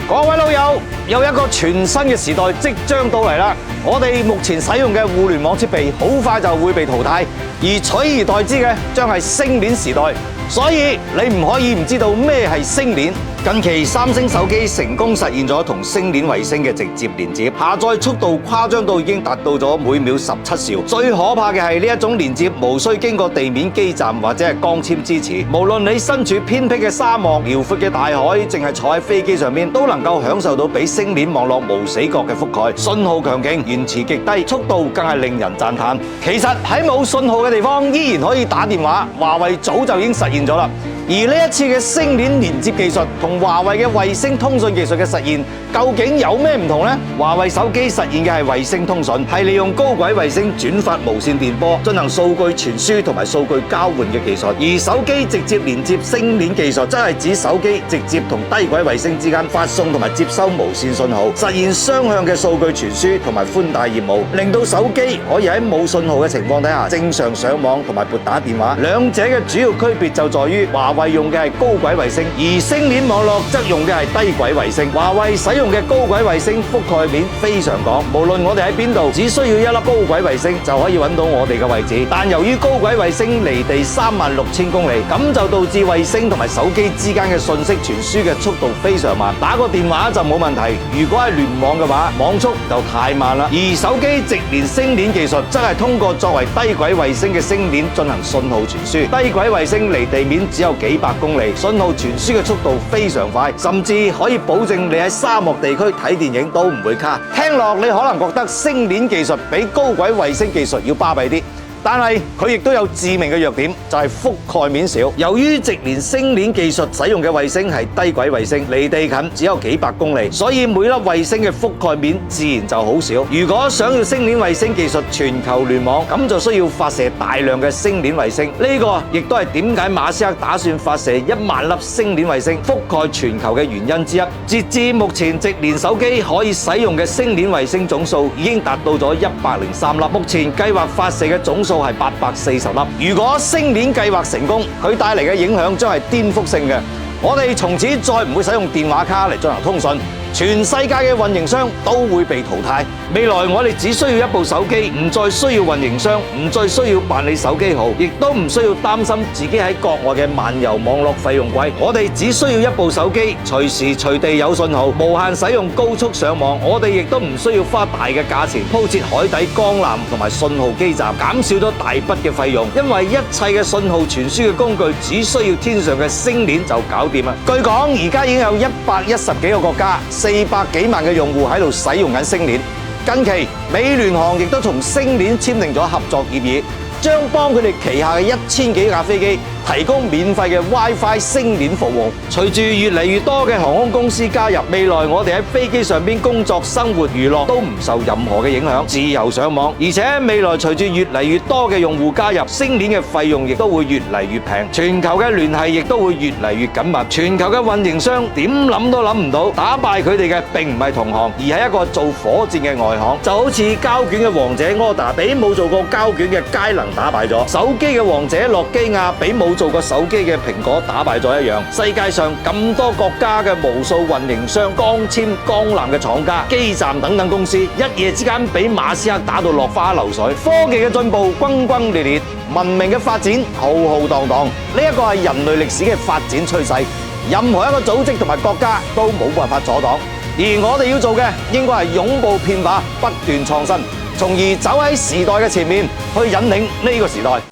各位老友，有一個全新嘅時代即將到嚟啦！我哋目前使用嘅互聯網設備好快就會被淘汰，而取而代之嘅將係星鏈時代。所以你唔可以唔知道咩係星鏈。近期三星手機成功實現咗同星鏈衛星嘅直接連接，下載速度誇張到已經達到咗每秒17兆。最可怕嘅係呢一種連接無需經過地面基站或者係光纖支持，無論你身處偏僻嘅沙漠、遼闊嘅大海，淨係坐喺飛機上面，都能夠享受到比星鏈網絡無死角嘅覆蓋，信號強勁，延遲極低，速度更係令人讚嘆。其實喺冇信號嘅地方依然可以打電話，華為早就已經實現咗啦。而呢一次嘅星鏈連接技術同華為嘅衛星通訊技術嘅實現，究竟有咩唔同呢？華為手機實現嘅係衛星通訊，係利用高軌衛星轉發無線電波進行數據傳輸同埋數據交換嘅技術。而手機直接連接星鏈技術，則係指手機直接同低軌衛星之間發送同埋接收無線信號，實現雙向嘅數據傳輸同埋寬帶業務，令到手機可以喺冇信號嘅情況底下正常上網同埋撥打電話。兩者嘅主要區別就在於華為用嘅係高軌衛星，而星鏈網絡則用嘅係低軌衛星。華為使用嘅高軌衛星覆蓋面非常廣，無論我哋喺邊度，只需要一粒高軌衛星就可以揾到我哋嘅位置。但由於高軌衛星離地36000公里，咁就導致衛星同埋手機之間嘅信息傳輸嘅速度非常慢。打個電話就冇問題，如果係聯網嘅話，網速就太慢啦。而手機直連星鏈技術則係通過作為低軌衛星嘅星鏈進行信號傳輸。低軌衛星離地面只有幾百公里，信號傳輸嘅速度非常快，甚至可以保證你喺沙漠地區睇電影都唔會卡。聽落你可能覺得星鏈技術比高軌衛星技術要巴閉啲，但係佢亦都有致命嘅弱點，就係覆蓋面少。由於直連星鏈技術使用嘅衛星係低軌衛星，離地近只有幾百公里，所以每粒衛星嘅覆蓋面自然就好少。如果想要星鏈衛星技術全球聯網，咁就需要發射大量嘅星鏈衛星。呢個亦都係點解馬斯克打算發射1萬粒星鏈衛星覆蓋全球嘅原因之一。截至目前，直連手機可以使用嘅星鏈衛星總數已經達到咗103粒，目前計劃發射嘅總數係840粒。如果星鏈計劃成功，佢帶嚟嘅影響將係顛覆性嘅。我哋從此再唔會使用電話卡嚟進行通訊，全世界嘅運營商都會被淘汰。未來我哋只需要一部手機，唔再需要運營商，唔再需要辦理手機號，亦都唔需要擔心自己喺國外嘅漫遊網絡費用貴。我哋只需要一部手機，隨時隨地有信號，無限使用高速上網。我哋亦都唔需要花大嘅價錢鋪設海底光纜同埋信號基站，減少咗大筆嘅費用。因為一切嘅信號傳輸嘅工具只需要天上嘅星鏈就搞掂啦。據講，而家已經有110幾個國家、400幾萬嘅用戶喺度使用緊星鏈。近期，美聯航亦都同星鏈簽訂咗合作協議，將幫佢哋旗下嘅1000幾架飛機提供免費嘅 WiFi 星鏈服務。隨住越嚟越多嘅航空公司加入，未來我哋喺飛機上邊工作、生活、娛樂都唔受任何嘅影響，自由上網。而且未來隨住越嚟越多嘅用戶加入，星鏈嘅費用亦都會越嚟越平，全球嘅聯繫亦都會越嚟越緊密。全球嘅運營商點諗都諗唔到，打敗佢哋嘅並唔係同行，而係一個做火箭嘅外行。就好似膠卷嘅王者柯達俾冇做過膠卷嘅佳能打敗咗，手機嘅王者諾基亞俾冇做過手機嘅蘋果打敗咗一樣。世界上咁多國家嘅無數運營商、光纖、光纜嘅廠家、基站等等公司，一夜之間俾馬斯克打到落花流水。科技嘅進步轟轟烈烈，文明嘅發展浩浩蕩蕩，呢一個係人類歷史嘅發展趨勢，任何一個組織同埋國家都冇辦法阻擋。而我哋要做嘅應該係擁抱變化，不斷創新，從而走喺時代嘅前面，去引領呢個時代。